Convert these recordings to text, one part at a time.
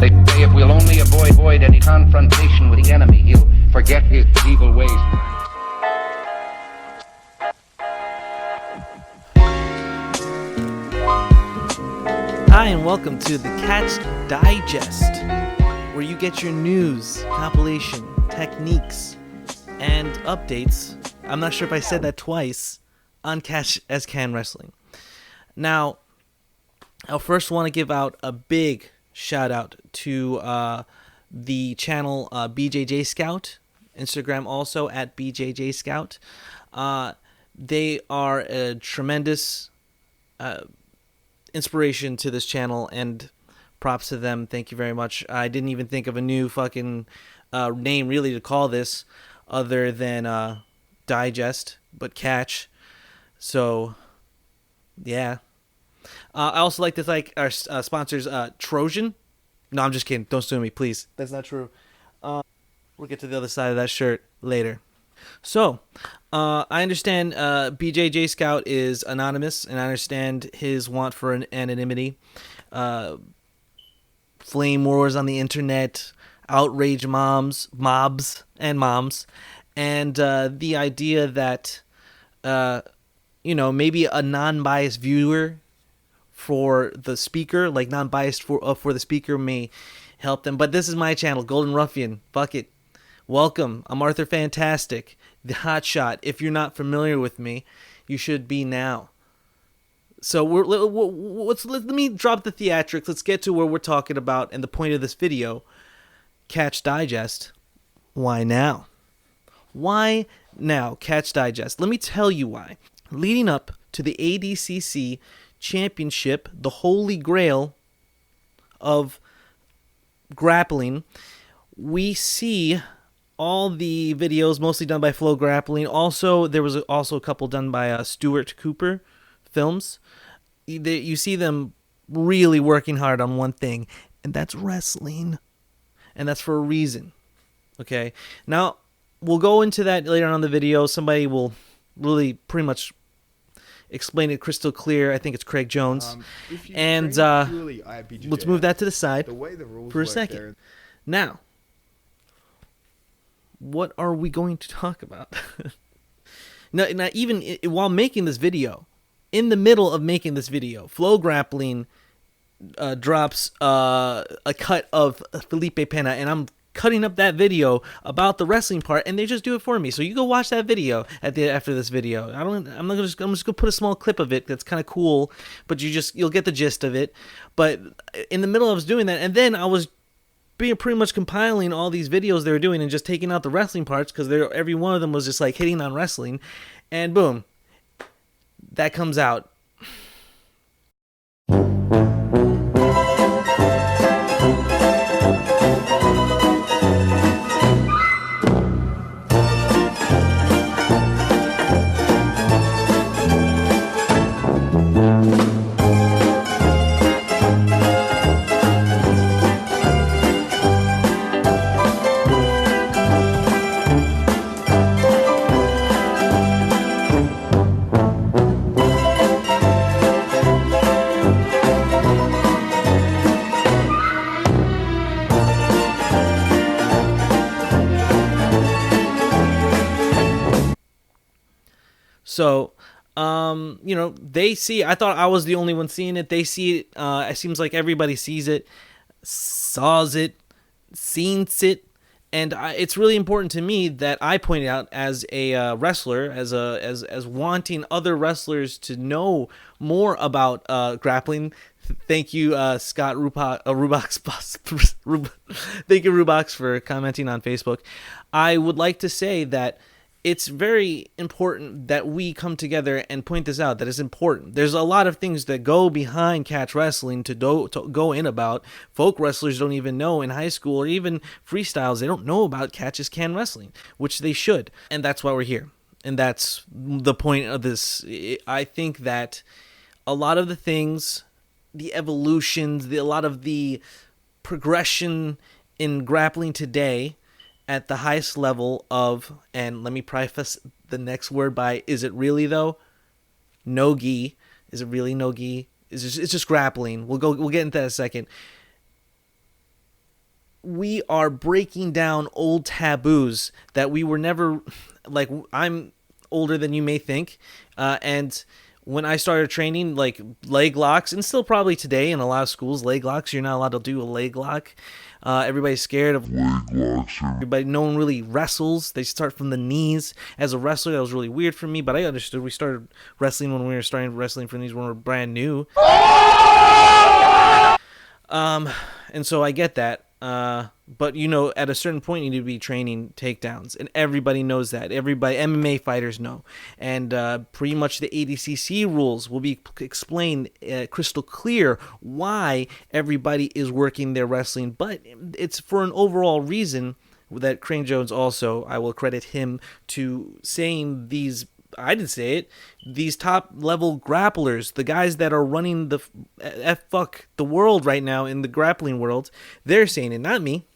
They say if we'll only avoid any confrontation with the enemy, he'll forget his evil ways. Hi, and welcome to the Catch Digest, where you get your news, compilation, techniques, and updates. I'm not sure if I said that twice on Catch as Can Wrestling. Now, I first want to give out a big shout out to the channel BJJ Scout, Instagram also at BJJ Scout. They are a tremendous inspiration to this channel, and props to them. Thank you very much. I didn't even think of a new fucking name really to call this other than Digest, but Catch. So, yeah. I also like to thank our sponsors, Trojan. No, I'm just kidding. Don't sue me, please. That's not true. We'll get to the other side of that shirt later. So, I understand BJJ Scout is anonymous, and I understand his want for anonymity. Flame wars on the internet, outrage mobs, and the idea that, maybe a non-biased viewer for the speaker, like non-biased for the speaker, may help them. But this is my channel, Golden Ruffian. Fuck it. Welcome. I'm Arthur Fantastic, the hotshot. If you're not familiar with me, you should be now. So let me drop the theatrics. Let's get to where we're talking about and the point of this video. Catch Digest. Why now? Why now? Catch Digest. Let me tell you why. Leading up to the ADCC Championship, the holy grail of grappling, we see all the videos mostly done by Flow Grappling. Also, there was also a couple done by Stuart Cooper Films. You see them really working hard on one thing, and that's wrestling. And that's for a reason. Okay? Now, we'll go into that later on in the video. Somebody will really pretty much explain it crystal clear. I think it's Craig Jones. And let's move that to the side for a second. Now, what are we going to talk about? now, even while making this video, in the middle of making this video, Flow Grappling drops a cut of Felipe Pena, and I'm cutting up that video about the wrestling part, and they just do it for me. So you go watch that video after this video. I'm just gonna put a small clip of it that's kind of cool, but you'll get the gist of it. But in the middle, I was doing that, and then I was pretty much compiling all these videos they were doing and just taking out the wrestling parts, because every one of them was just like hitting on wrestling, and boom, that comes out. So, they see, I thought I was the only one seeing it. They see it. It seems like everybody sees it, saws it, sees it. And it's really important to me that I point out as a wrestler, as wanting other wrestlers to know more about grappling. Thank you, Scott Rubox. Thank you, Rubox, for commenting on Facebook. I would like to say that it's very important that we come together and point this out, that it's important. There's a lot of things that go behind catch wrestling to go in about. Folk wrestlers don't even know in high school, or even freestyles, they don't know about catch as can wrestling, which they should. And that's why we're here. And that's the point of this. I think that a lot of the things, the evolutions, a lot of the progression in grappling today at the highest level of, and let me preface the next word by, is it really though? No gi. Is it really no gi? It's just grappling. We'll get into that in a second. we are breaking down old taboos that we were never, like, I'm older than you may think, and when I started training, like, leg locks, and still probably today in a lot of schools, leg locks, you're not allowed to do a leg lock. Everybody's scared of leg locks. Everybody, no one really wrestles. They start from the knees. As a wrestler, that was really weird for me, but I understood. We started wrestling when we were starting wrestling from these when we were brand new. And so I get that. But, you know, at a certain point, you need to be training takedowns. And everybody knows that. Everybody, MMA fighters know. And pretty much the ADCC rules will be explained crystal clear why everybody is working their wrestling. But it's for an overall reason that Crane Jones also, I will credit him to saying these, I didn't say it, these top level grapplers, the guys that are running the fuck the world right now in the grappling world, they're saying it, not me.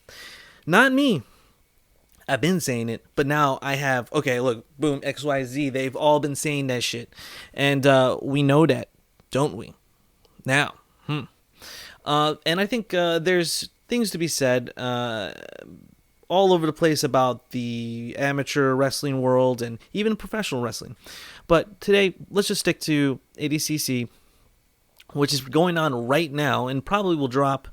Not me. I've been saying it, but now I have, okay, look, boom, XYZ, they've all been saying that shit. And we know that, don't we? Now, and I think there's things to be said all over the place about the amateur wrestling world and even professional wrestling. But today, let's just stick to ADCC, which is going on right now and probably will drop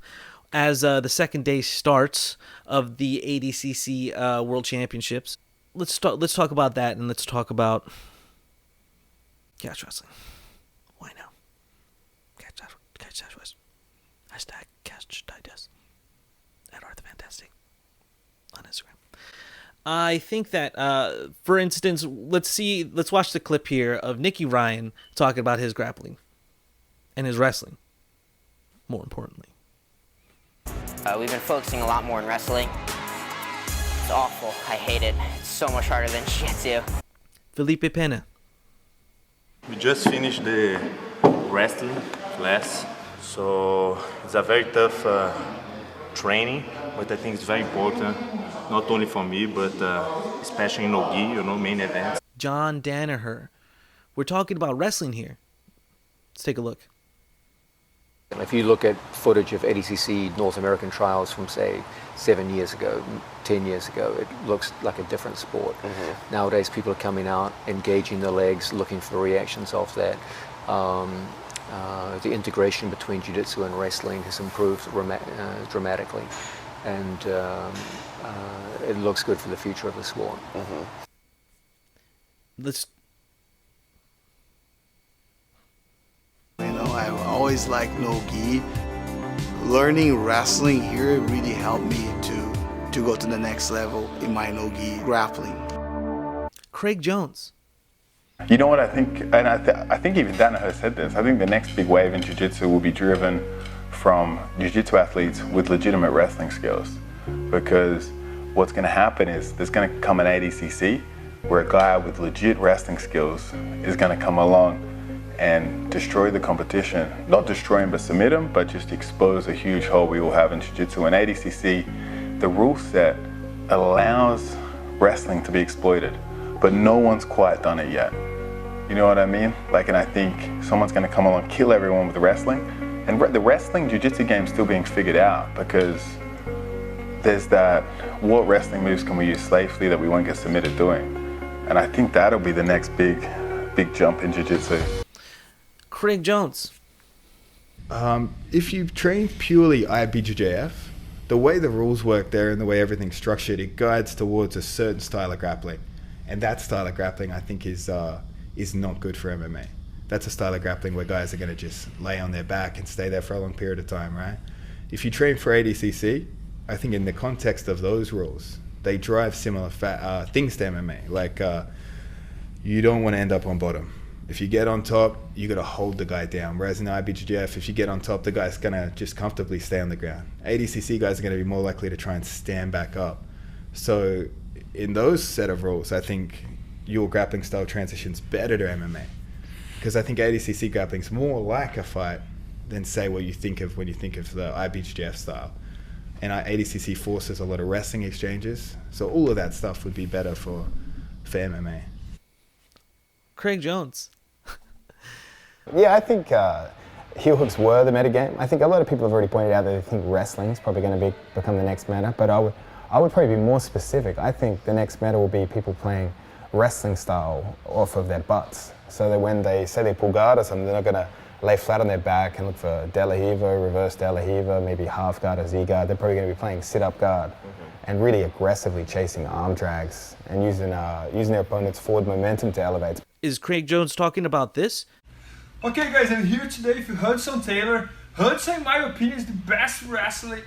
as the second day starts of the ADCC World Championships. Let's talk about that, and let's talk about catch wrestling. Why now? Catch wrestling. Hashtag catch digest. At Arthur Fantastic on Instagram. I think that, for instance, let's watch the clip here of Nicky Ryan talking about his grappling and his wrestling, more importantly. We've been focusing a lot more on wrestling. It's awful. I hate it. It's so much harder than jiu-jitsu. Felipe Pena. We just finished the wrestling class, so it's a very tough training, but I think it's very important, not only for me, but especially in no-gi, main events. John Danaher. We're talking about wrestling here. Let's take a look. If you look at footage of ADCC North American trials from, say, 7 years ago, 10 years ago, it looks like a different sport. Mm-hmm. Nowadays, people are coming out, engaging their legs, looking for reactions off that. The integration between jiu-jitsu and wrestling has improved dramatically, and it looks good for the future of the sport. Mm-hmm. I always liked no-gi. Learning wrestling here really helped me to go to the next level in my no-gi grappling. Craig Jones. You know what I think, and I think even Danaher said this, I think the next big wave in jiu-jitsu will be driven from jiu-jitsu athletes with legitimate wrestling skills. Because what's going to happen is there's going to come an ADCC where a guy with legit wrestling skills is going to come along and destroy the competition. Not destroy him, but submit him, but just expose a huge hole we will have in jiu-jitsu. And ADCC, the rule set allows wrestling to be exploited, but no one's quite done it yet. You know what I mean? And I think someone's gonna come along, kill everyone with wrestling. And the wrestling jiu-jitsu game's still being figured out, because there's that, what wrestling moves can we use safely that we won't get submitted doing? And I think that'll be the next big jump in jiu-jitsu. Craig Jones. If you train purely IBJJF, the way the rules work there and the way everything's structured, it guides towards a certain style of grappling. And that style of grappling, I think, is not good for MMA. That's a style of grappling where guys are going to just lay on their back and stay there for a long period of time, right? If you train for ADCC, I think in the context of those rules, they drive similar things to MMA. You don't want to end up on bottom. If you get on top, you got to hold the guy down. Whereas in IBJJF, if you get on top, the guy's going to just comfortably stay on the ground. ADCC guys are going to be more likely to try and stand back up. So in those set of rules, I think your grappling style transitions better to MMA. Because I think ADCC grappling's more like a fight than, say, what you think of when you think of the IBJJF style. And ADCC forces a lot of wrestling exchanges. So all of that stuff would be better for MMA. Craig Jones. Yeah, I think heel hooks were the meta game. I think a lot of people have already pointed out that they think wrestling is probably going to become the next meta, but I would probably be more specific. I think the next meta will be people playing wrestling style off of their butts, so that when they say they pull guard or something, they're not going to lay flat on their back and look for De La Hiva, reverse De La Hiva, maybe half guard or Z guard. They're probably going to be playing sit-up guard and really aggressively chasing arm drags and using their opponent's forward momentum to elevate. Is Craig Jones talking about this? Okay guys, I'm here today with Hudson Taylor. Hudson, in my opinion, is the best wrestler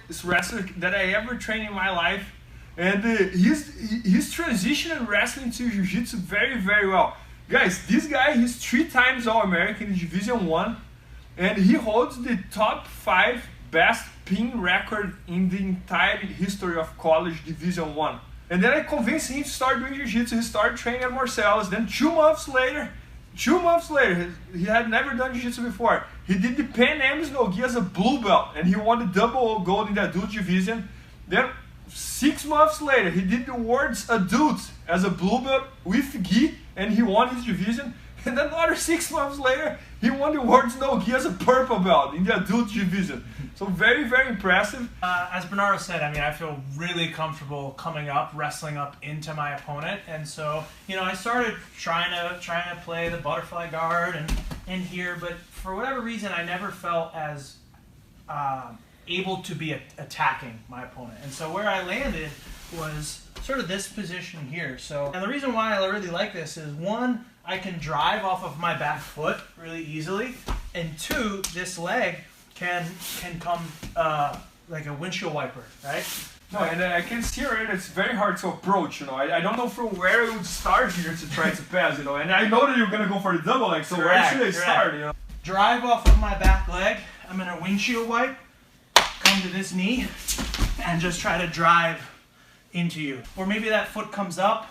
that I ever trained in my life. And he's transitioning wrestling to Jiu-Jitsu very, very well. Guys, this guy, he's 3 times All-American in Division 1. And he holds the top 5 best pin record in the entire history of college Division 1. And then I convinced him to start doing Jiu-Jitsu. He started training at Marcellus. Then 2 months later, he had never done Jiu-Jitsu before. He did the Pan Am's no-gi as a blue belt, and he won the double gold in the adult division. Then 6 months later, he did the World's Adult as a blue belt with gi, and he won his division. And then another 6 months later, he won the World's no-gi as a purple belt in the adult division. So very, very impressive. As Bernardo said, I mean, I feel really comfortable coming up, wrestling up into my opponent, and so I started trying to play the butterfly guard and in here, but for whatever reason, I never felt as able to be attacking my opponent, and so where I landed was sort of this position here. So, and the reason why I really like this is 1, I can drive off of my back foot really easily, and 2, this leg can come like a windshield wiper, right? No, and I can see already it's very hard to approach, I don't know from where I would start here to try to pass, and I know that you're going to go for the double leg, so where should I start, Drive off of my back leg, I'm going to windshield wipe, come to this knee, and just try to drive into you. Or maybe that foot comes up,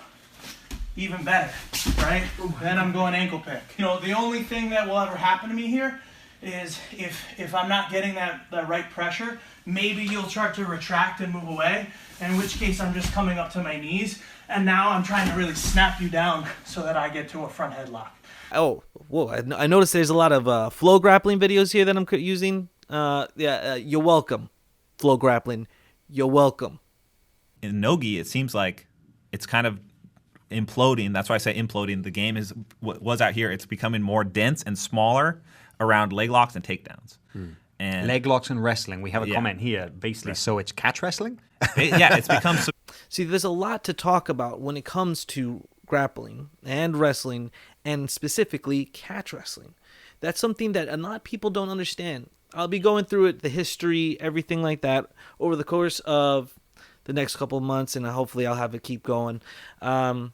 even better, right? Then I'm going ankle pick. The only thing that will ever happen to me here is if I'm not getting that right pressure, maybe you'll start to retract and move away, in which case I'm just coming up to my knees, and now I'm trying to really snap you down so that I get to a front headlock. Oh, whoa, I noticed there's a lot of flow grappling videos here that I'm using. You're welcome. Flow grappling, you're welcome. In no-gi, it seems like it's kind of imploding. That's why I say imploding. The game was out here. It's becoming more dense and smaller around leg locks and takedowns. And leg locks and wrestling. We have a comment here, basically. So it's catch wrestling? It's become... See, there's a lot to talk about when it comes to grappling and wrestling, and specifically catch wrestling. That's something that a lot of people don't understand. I'll be going through it, the history, everything like that, over the course of the next couple of months, and hopefully I'll have it keep going. DDoS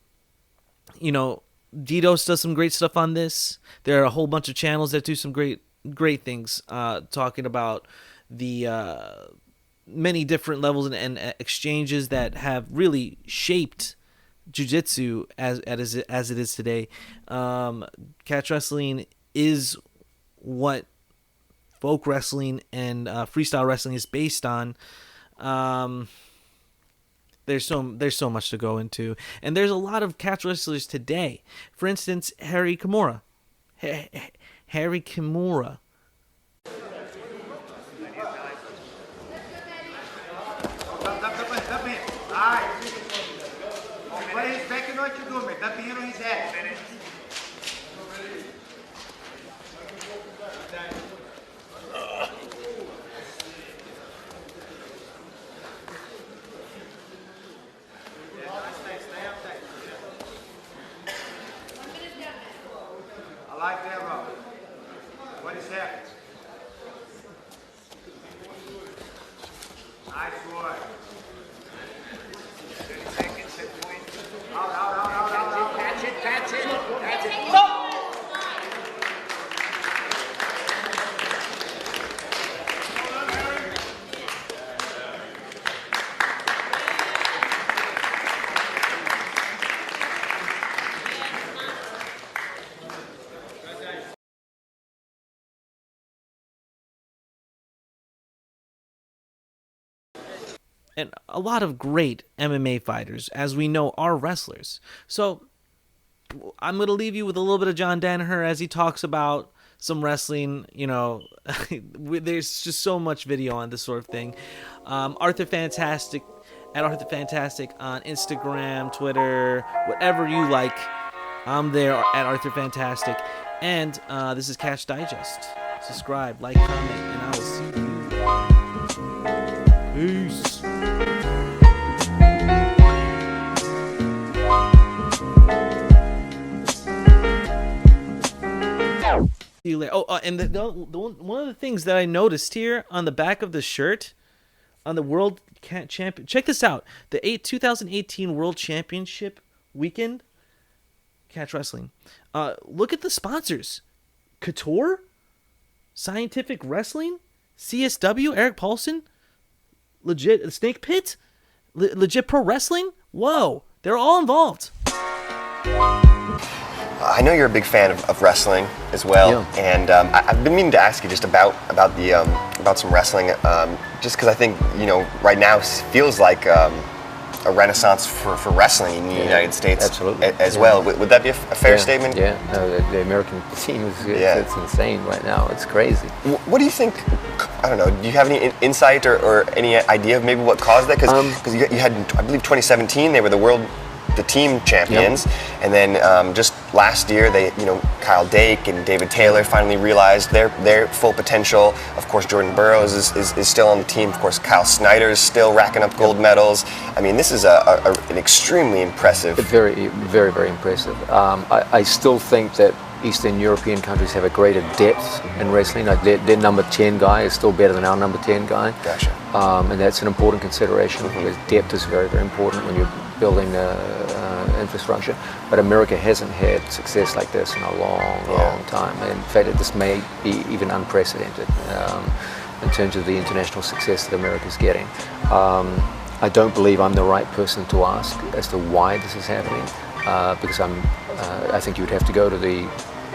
does some great stuff on this. There are a whole bunch of channels that do some great things, talking about the many different levels and exchanges that have really shaped jiu-jitsu as it is today. Catch wrestling is what folk wrestling and freestyle wrestling is based on. There's so much to go into, and there's a lot of catch wrestlers today. For instance, Harry Kimura. Harry Kimura. And a lot of great MMA fighters, as we know, are wrestlers. So I'm going to leave you with a little bit of John Danaher as he talks about some wrestling, you know, there's just so much video on this sort of thing. Arthur Fantastic, at Arthur Fantastic on Instagram, Twitter, whatever you like. I'm there at Arthur Fantastic. And this is Catch Digest. Subscribe, like, comment, and I will see you. Peace. See you later. Oh, and one of the things that I noticed here on the back of the shirt, on the World Champion, check this out. The 2018 World Championship weekend, Catch Wrestling. Look at the sponsors: Couture, Scientific Wrestling, CSW, Eric Paulson, Legit Snake Pit, Legit Pro Wrestling. Whoa, they're all involved. I know you're a big fan of wrestling as well, and I've been meaning to ask you just about some wrestling, just because I think, you know, right now feels like a renaissance for wrestling in the United States as well. Would that be a fair statement? Yeah, no, the American team it's insane right now. It's crazy. What do you think? I don't know. Do you have any insight or any idea of maybe what caused that? Because you had, I believe, 2017 they were the team champions, and then just last year Kyle Dake and David Taylor finally realized their full potential. Of course, Jordan Burroughs is still on the team. Of course, Kyle Snyder is still racking up gold medals. I mean, this is an extremely impressive. Very, very, very impressive. I still think that Eastern European countries have a greater depth in wrestling. Like their number 10 guy is still better than our number 10 guy. Gotcha. And that's an important consideration because depth is very, very important when you're building infrastructure. But America hasn't had success like this in a long time. And in fact, this may be even unprecedented in terms of the international success that America's getting. I don't believe I'm the right person to ask as to why this is happening, because I think you'd have to go to the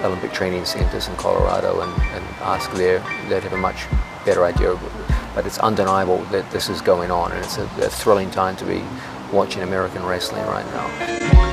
Olympic training centers in Colorado and ask there. They'd have a much better idea. But it's undeniable that this is going on, and it's a thrilling time to be watching American wrestling right now.